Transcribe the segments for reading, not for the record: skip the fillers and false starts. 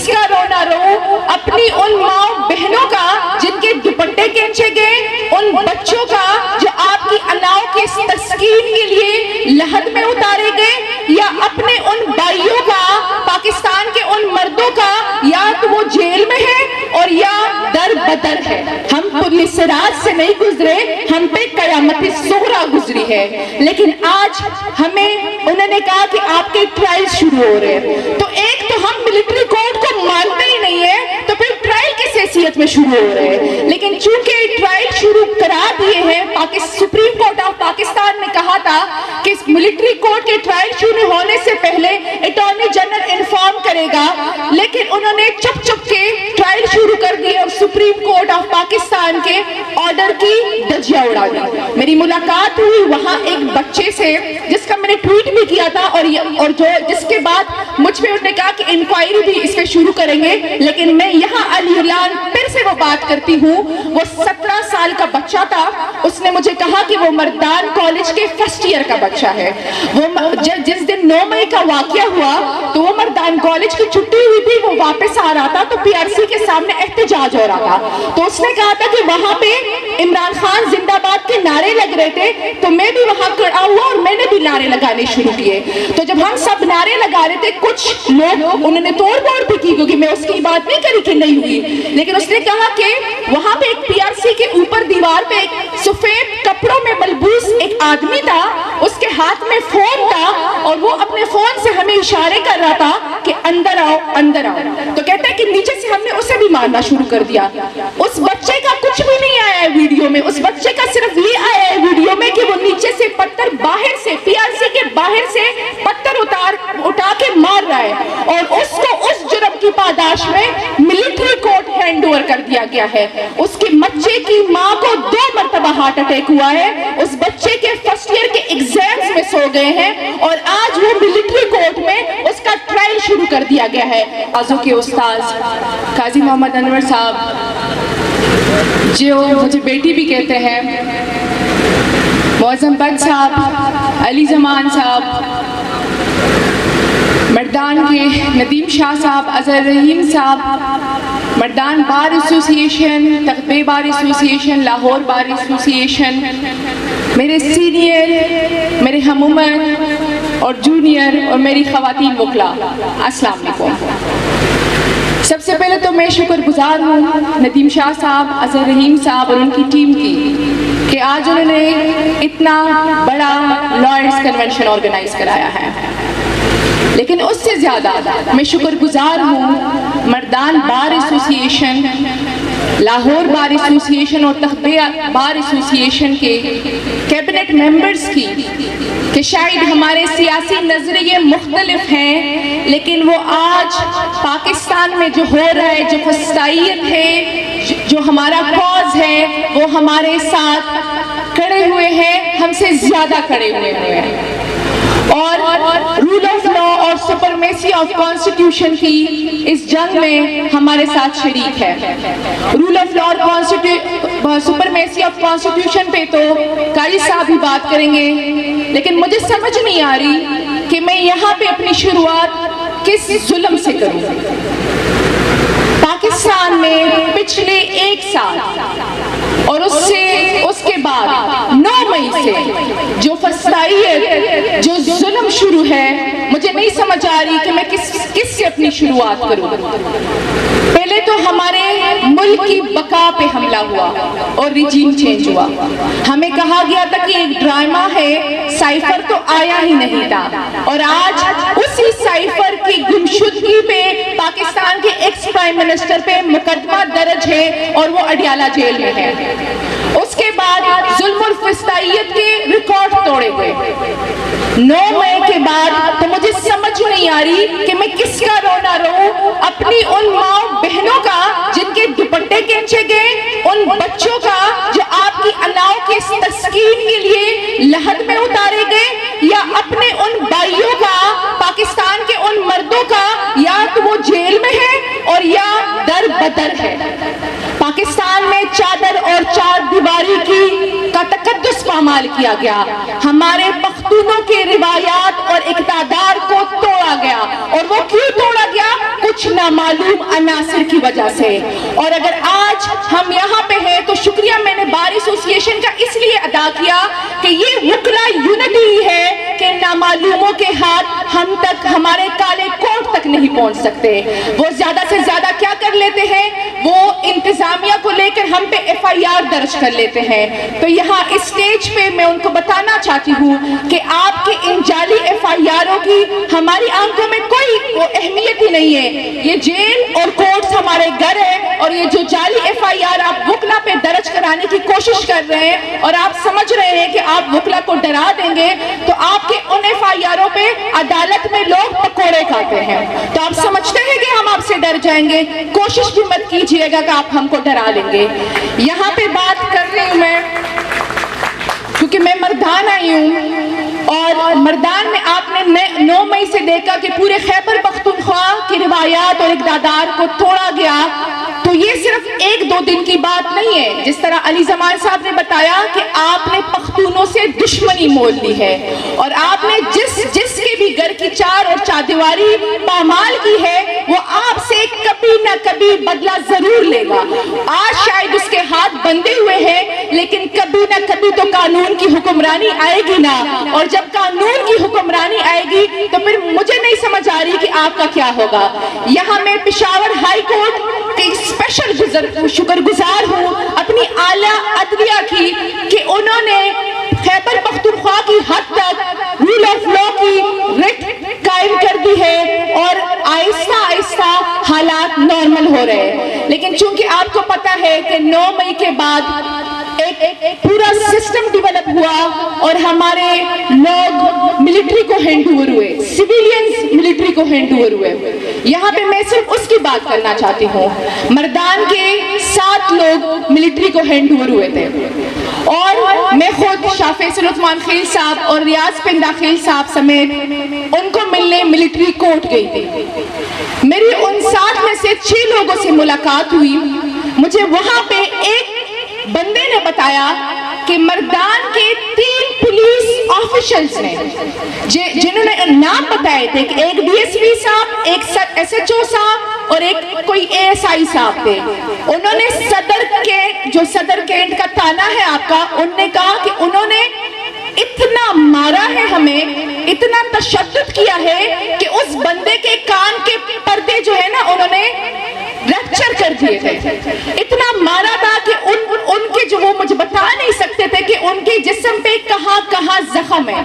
کس کا رونا رو، اپنی ان ماں بہنوں کا جن کے دوپٹے کھینچے گئے، ان بچوں کا جو آپ کی اناؤں کے تسکین کے لیے لحد میں اتارے گئے، یا اپنے ان بھائیوں کا، پاکستان کے ان مردوں کا، یا تو وہ جیل میں ہے اور یا در بدر ہے۔ ہم پل صراط سے نہیں گزرے، ہم پہ قیامت صغریٰ گزری ہے، لیکن آج ہمیں انہوں نے کہا کہ آپ کے ٹرائل شروع ہو رہے ہیں، تو ایک تو ہم ملٹری کورٹ کو مانتے ہی نہیں ہے، تو پھر ٹرائل کس حیثیت میں شروع ہو رہے ہیں؟ لیکن چونکہ ٹرائل شروع کرا دیے ہیں، سپریم کورٹ آف پاکستان نے کہا تھا کہ ملٹری کورٹ کے ٹرائل شروع ہونے سے پہلے اٹارنی جنرل انفارم کرے گا، لیکن انہوں نے چپ چپ کے ٹرائل شروع کر دی اور سپریم کورٹ آف پاکستان کے آرڈر کی دھجیاں اڑا دی۔ میری ملاقات ہوئی وہاں ایک بچے سے جس کا میں نے ٹویٹ بھی کیا تھا، اور جس کے بعد مجھ پہ انہوں نے کہا کہ انکوائری بھی اس پہ شروع کریں گے، لیکن میں یہاں علی اعلان پھر سے وہ بات کرتی ہوں۔ وہ 17 سال کا بچہ تھا، اس نے مجھے کہا کہ وہ مردان کالج کے فرسٹ ایئر کا بچہ ہے۔ جس دن 9 مئی کا واقعہ ہوا تو وہ مردان کالج کی چھٹی ہوئی تھی، وہ واپس آ رہا تھا تو پی آر سی کے سامنے احتجاج ہو رہا تھا، تو اس نے کہا تھا کہ وہاں پہ عمران خان زندہ باد کے نعرے لگ رہے تھے، تو میں بھی وہاں کھڑا ہوا اور میں نے بھی نعرے لگانے شروع کیے۔ تو جب ہم سب نعرے لگا رہے تھے، کچھ لوگ انہوں نے توڑ پھوڑ بھی کی، کیونکہ میں اس کی بات نہیں کری کہ نہیں ہوئی، لیکن اس نے کہا کہ وہاں پہ ایک پی آر سی کے اوپر دیوار پہ ایک سفید کپڑوں میں ملبوس ایک آدمی تھا، اس کے ہاتھ میں فون تھا اور وہ اپنے فون سے ہمیں اشارے کر رہا تھا کہ اندر آؤ اندر آؤ۔ تو کہتا ہے کہ نیچے سے ہم نے اسے بھی مارنا شروع کر دیا۔ اس بچے کا کچھ بھی نہیں آیا ہے ویڈیو میں، اس بچے کا صرف یہ آیا ہے ویڈیو میں کہ وہ نیچے سے پتھر باہر سے پی آر سی کے باہر سے پتھر اٹھا کے مار رہا ہے، اور اس کو اس جرم کی پاداش میں ملٹری کورٹ ہینڈ اوور کر دیا گیا ہے۔ اس کے بچے کی ماں کو 2 مرتبہ ہارٹ اٹیک ہوا ہے، اس بچے کے فرسٹ ایئر کے ایگزامز میں سو گئے ہیں، اور آج وہ ملٹری کورٹ میں اس کا ٹرائل شروع کر دیا گیا ہے۔ آزو کے استاذ قاضی محمد انور صاحب، جو مجھے بیٹی بھی کہتے ہیں، معظم بٹ صاحب، علی زمان صاحب، مردان کے ندیم شاہ صاحب، اظہر رحیم صاحب، مردان بار ایسوسی ایشن، تقبے بار ایسوسی ایشن، لاہور بار ایسوسی ایشن، میرے سینئر، میرے ہم عمر اور جونیئر اور میری خواتین وکلا، السلام علیکم۔ سب سے پہلے تو میں شکر گزار ہوں ندیم شاہ صاحب، اظہر رحیم صاحب اور ان کی ٹیم کی کہ آج انہوں نے اتنا بڑا لائرز کنونشن آرگنائز کرایا ہے، لیکن اس سے زیادہ میں شکر گزار ہوں مردان بار ایسوسی ایشن، لاہور بار ایسوسی ایشن اور تقبے بار ایسوسی ایشن کے کیبنٹ ممبرز کی کہ شاید ہمارے سیاسی نظریے مختلف ہیں، لیکن وہ آج پاکستان میں جو ہو رہا ہے، جو فسطائیت ہے، جو ہمارا کاز ہے، وہ ہمارے ساتھ کھڑے ہوئے ہیں، ہم سے زیادہ کھڑے ہوئے ہیں، اور رول آف لا اور سپرمیسی آف کانسٹیٹیوشن کی اس جنگ میں ہمارے ساتھ شریک ہے۔ رول آف لا اور سپرمیسی آف کانسٹیٹیوشن پہ تو قاری صاحب بھی بات کریں گے، لیکن مجھے سمجھ نہیں آ رہی کہ میں یہاں پہ اپنی شروعات کس ظلم سے کروں۔ پاکستان میں پچھلے 1 سال اور اس کے بعد 9 مئی سے جو فسطائیت، جو ظلم شروع ہے، مجھے نہیں سمجھ آ رہی کہ میں کس سے اپنی شروعات کروں۔ پہلے تو ہمارے ملک کی بقا پہ حملہ ہوا اور ریجیم چینج ہوا۔ ہمیں کہا گیا تھا کہ ایک ڈرامہ ہے، سائفر تو آیا ہی نہیں تھا، اور آج اسی سائفر کی گمشدگی پہ پاکستان کے ایکس پرائم منسٹر پہ مقدمہ درج ہے اور وہ اڈیالہ جیل میں ہے۔ اس کے بعد ظلم الفسطائیت کے ریکارڈ توڑے گئے۔ 9 مئی کے بعد تو مجھے سمجھ نہیں آ رہی کہ میں کس کا رونا رو، اپنی ان ماں بہنوں کا جن کے دوپٹے کھینچے گئے، ان بچوں کا جو آپ کی اناؤں کے تسکین کے لیے لحد میں اتارے گئے، یا اپنے ان بھائیوں کا، پاکستان کے ان مردوں کا، یا تو وہ جیل میں ہے اور یا در بدر ہے۔ پاکستان میں چادر اور 4 دیواری کا تقدس پامال کیا گیا، ہمارے پختونوں کے روایات اور اقتدار کو توڑا گیا، اور وہ کیوں توڑا گیا؟ کچھ نامعلوم عناصر کی وجہ سے. اور اگر آج ہم یہاں پہ ہیں تو شکریہ میں نے بار ایسوسییشن کا اس لیے ادا کیا کہ یہ وکلا یونٹی ہی ہے کہ نامعلوموں کے ہاتھ ہم تک، ہمارے کالے کوٹ تک نہیں پہنچ سکتے. وہ زیادہ سے زیادہ کیا کر لیتے ہیں، وہ انتظامیہ کو لے کر ہم پہ FIR درج کر لیتے ہیں. تو یہاں اس سٹیج پہ میں ان کو بتانا چاہتی ہوں کہ آپ کے ان جعلی FIRوں کی ہماری آنکھوں میں کوئی اہمیت ہی نہیں ہے. یہ جیل اور کورٹس ہمارے گھر ہے، اور یہ جو جعلی FIR آپ وکلا پہ درج کرانے کی کوشش کر رہے ہیں اور آپ سمجھ رہے ہیں کہ آپ وکلا کو ڈرا دیں گے، تو آپ کے ان FIRوں پہ عدالت میں لوگ پکوڑے کھاتے ہیں. تو آپ سمجھتے ہیں کہ ہم آپ سے ڈر جائیں گے؟ کوشش بھی مت کیجئے گا کہ آپ ہم کو ڈرا لیں گے. یہاں پہ بات کر رہی ہوں میں کیونکہ میں مردان آئی ہوں، اور مردان میں آپ نے 9 مئی سے دیکھا کہ پورے خیبر پختونخوا کی روایات اور اقدار کو توڑا گیا. تو یہ صرف 1-2 دن کی بات نہیں ہے. جس طرح علی زمان صاحب نے بتایا کہ آپ نے پختونوں سے دشمنی مول لی ہے، اور آپ نے جس کے بھی گھر کی چار اور چاردیواری پامال کی ہے، وہ آپ سے کبھی نہ کبھی بدلہ ضرور لے گا. آج شاید اس کے ہاتھ بندھے ہوئے ہیں، لیکن کبھی نہ کبھی تو قانون کی حکمرانی آئے گی نا. اور جب قانون کی حکمرانی آئے گی تو پھر مجھے نہیں سمجھ آ رہی کہ آپ کا کیا ہوگا. یہاں میں پشاور ہائی کورٹ کی اسپیشل شکر گزار ہوں اپنی اعلیٰ عدلیہ کی کہ انہوں نے خیبر پختونخوا کی حد تک رول آف لا کی رٹ قائم کر دی ہے، اور آہستہ آہستہ حالات نارمل ہو رہے ہیں. لیکن چونکہ آپ کو پتا ہے کہ 9 مئی کے بعد ایک پورا سسٹم ڈیولپ ہوا اور ہمارے لوگ ملٹری کو ہینڈ اوور ہوئے، سیویلینز ملٹری کو ہینڈ اوور ہوئے. یہاں پہ میں صرف اس کی بات کرنا چاہتی ہوں. مردان کے 7 لوگ ملٹری کو ہینڈ اوور ہوئے تھے، اور میں خود شاہ فیصل عثمان خیل صاحب اور ریاض پنڈا خیل صاحب سمیت ان کو ملنے ملٹری کورٹ گئی تھی. میری ان 7 میں سے 6 لوگوں سے ملاقات ہوئی. مجھے وہاں پہ ایک بندے نے بتایا کہ مردان کے 3 پولیس آفیشلز نے جنہوں نے نام بتائے تھے کہ ایک DSP صاحب، ایک SHO صاحب اور ایک کوئی ASI صاحب تھے. انہوں نے صدر کینٹ کا تانا ہے آپ کا، انہوں نے کہا کہ انہوں نے اتنا مارا ہے ہمیں، اتنا تشدد کیا ہے کہ اس بندے کے کان کے پردے جو ہے نا انہوں نے ریپچر کر دیے تھے. اتنا مارا تھا کہ ان کے جو وہ مجھے بتا نہیں سکتے تھے کہ ان کے جسم پہ کہاں کہاں زخم ہے،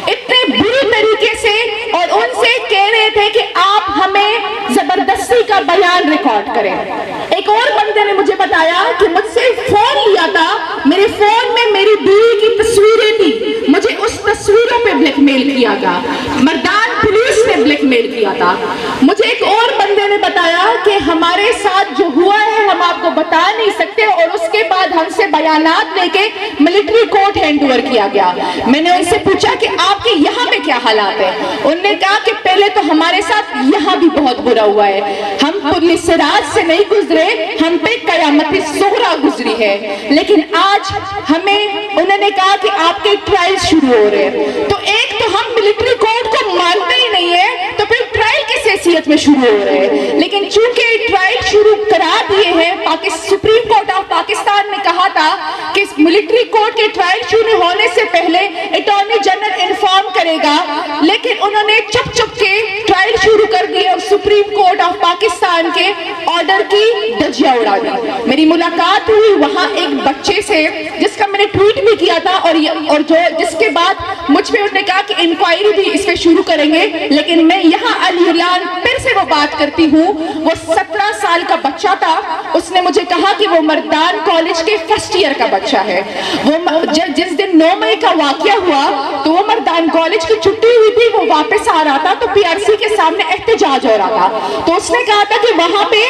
اتنے بری طریقے سے. اور ان سے کہہ رہے تھے کہ آپ ہمیں زبردستی کا بیان ریکارڈ کریں. ایک اور بندے نے مجھے بتایا کہ مجھ سے فون لیا تھا، میرے فون میں میری بیوی کی تصویریں تھی، مجھے اس تصویروں پہ بلیک میل کیا تھا. مردان پولیس نے بلیک میل کیا تھا. مجھے ایک اور بندے نے بتایا کہ ہمارے ساتھ جو ہوا ہے ہم آپ کو بتا نہیں سکتے، اور اس کے بعد ہم سے بیانات لے کے ملٹری کورٹ ہینڈ اوور کیا گیا. میں نے ان سے پوچھا کہ آپ کے یہاں پہ کیا حالات ہیں؟ انہوں نے کہا کہ پہلے تو ہمارے ساتھ یہاں بھی بہت برا ہوا ہے، ہم پولیس سراج سے نہیں گزرے، ہم پہ قیامت صغریٰ گزری ہے، لیکن آج ہمیں انہوں نے کہا کہ آپ کے ٹرائل شروع ہو رہے ہیں. تو ایک تو ہم ملٹری کورٹ کو مانتے ہی نہیں ہے، تو پھر ٹرائل کس حیثیت میں شروع ہو رہے ہیں؟ لیکن چونکہ ٹرائل شروع کرا دیے ہیں، سپریم کورٹ آف پاکستان نے کہا تھا کہ ملٹری کورٹ کے ٹرائل شروع ہونے سے پہلے اٹارنی جنرل انفارم کرے گا، لیکن انہوں نے چپ چپ کے ٹرائل شروع کر دیے اور سپریم کورٹ آف پاکستان کے آرڈر کی دھجیاں اڑا دی. میری ملاقات ہوئی وہاں ایک بچے سے جس کا میں نے ٹویٹ بھی کیا تھا، اور جس کے بعد مجھ پہ انہوں نے کہا کہ انکوائری بھی اس پہ شروع کریں گے. لیکن میں یہاں علی اعلان پھر سے وہ بات کرتی ہوں، وہ 17 سال کا بچہ تھا. اس نے مجھے کہا کہ وہ مردان کالج کے فرسٹ ایئر کا بچہ ہے. وہ جس دن 9 مئی کا واقعہ ہوا تو وہ مردان کالج کی چھٹی ہوئی تھی، وہ واپس آ رہا تھا تو PRC کے سامنے احتجاج ہو رہا تھا. تو اس نے کہا تھا کہ وہاں پہ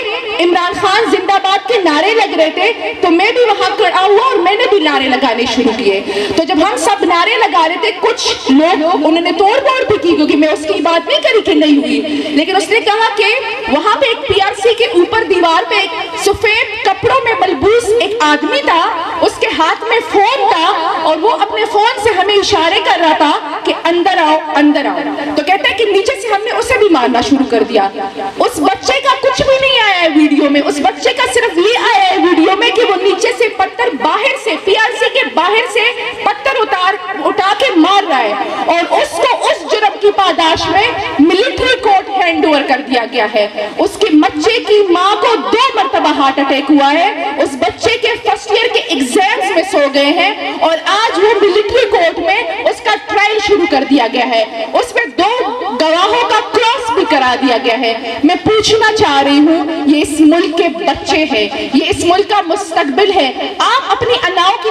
عمران خان زندہ باد کے نعرے لگ رہے تھے، تو میں بھی وہاں کھڑا ہوا اور میں نے بھی نعرے لگانے شروع کیے. تو جب ہم سب نعرے لگا رہے تھے، کچھ لوگ انہوں نے توڑ پھوڑ بھی کی، کیونکہ میں اس کی بات نہیں کری کہ نہیں ہوئی، لیکن اس نے کہا کہ وہاں پہ ایک PRC کے اوپر دیوار پہ ایک سفید کپڑوں میں ملبوس ایک آدمی تھا، اس کے ہاتھ میں فون تھا اور وہ اپنے فون سے ہمیں اشارے کر رہا تھا کہ اندر آؤ اندر آؤ. تو کہتے ہیں کہ نیچے سے ہم نے اسے بھی مارنا شروع کر دیا. اس بچے کا کچھ بھی نہیں آیا ہے ویڈیو میں, اس بچے کا صرف یہ آیا ہے ویڈیو میں کہ وہ نیچے سے پتھر باہر سے PRC کے باہر سے پتھر اٹھا کے مار رہا ہے, اور اس کو اس جرم کی پاداش میں ملٹری کورٹ ہینڈ اوور کر دیا گیا ہے. اس کے بچے کی ماں کو 2 مرتبہ ہارٹ اٹیک ہوا ہے, اس بچے کے فرسٹ ایئر کے ایگزامز میں سو گئے ہیں, اور آج وہ ملٹری کورٹ میں اس کا ٹرائل شروع کر دیا گیا ہے. اس میں 2 گواہوں کا کراس بھی کرا دیا گیا ہے. میں پوچھنا چاہ رہی ہوں, یہ اس ملک کے بچے ہیں, یہ اس ملک کا مستقبل ہے, آپ اپنی اناؤں کی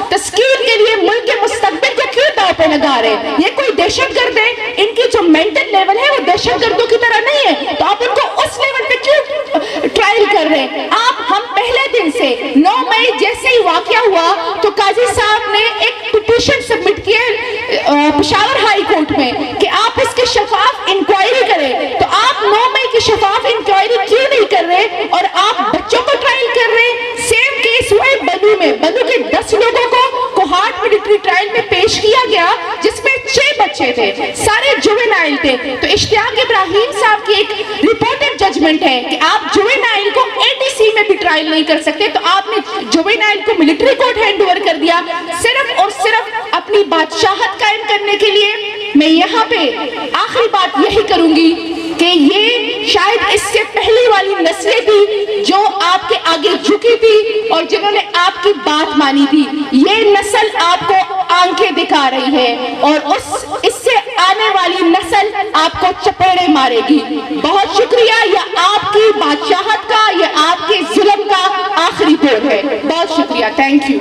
تسکین کے لیے ملک کے مستقبل کو کیوں داؤ پہ لگا رہے ہیں؟ یہ کوئی دہشت گرد ہے, ان کی جو مینٹل لیول ہے وہ دہشت گردوں کی طرح نہیں ہے, تو آپ ان کو اس لیول پہ کیوں ٹرائل کر رہے ہیں؟ ہم پہلے دن سے 9 مئی جیسے ہی واقعہ ہوا تو قاضی صاحب نے ایک پٹیشن سبمٹ کی ہے پشاور ہائی کورٹ میں کہ آپ اس کی شفاف انکوائری کریں, تو آپ 9 مئی کی شفاف انکوائری کیوں نہیں کر رہے اور آپ بچوں کو ٹرائل کر رہے ہیں؟ سیم کیس ہوا ہے بنو میں, بنو کے 10 لوگوں کو کوہارٹ ملٹری ٹرائل میں پیش کیا گیا جس میں 6 بچے تھے, سارے جوینائل تھے. تو اشتیاق ابراہیم صاحب کی ایک ریپورٹڈ ججمنٹ ہے کہ آپ جوینائل کو ATC میں بھی ٹرائل نہیں کر سکتے, تو آپ نے جوینائل کو ملٹری کورٹ ہینڈ اوور کر دیا صرف اور صرف اپنی بادشاہت قائم کرنے کے لیے. میں یہاں پہ آخری بات یہی کروں گی کہ یہ شاید اس سے پہلی والی نسلیں تھی جو آپ کے آگے جھکی تھی اور جنہوں نے آپ کی بات مانی تھی. یہ نسل آپ کو آنکھیں دکھا رہی ہے اور اس سے آنے والی نسل آپ کو چپیڑے مارے گی. بہت شکریہ, یہ آپ کی بادشاہت کا, یہ آپ کے ظلم کا آخری دور ہے. بہت شکریہ, تھینک یو.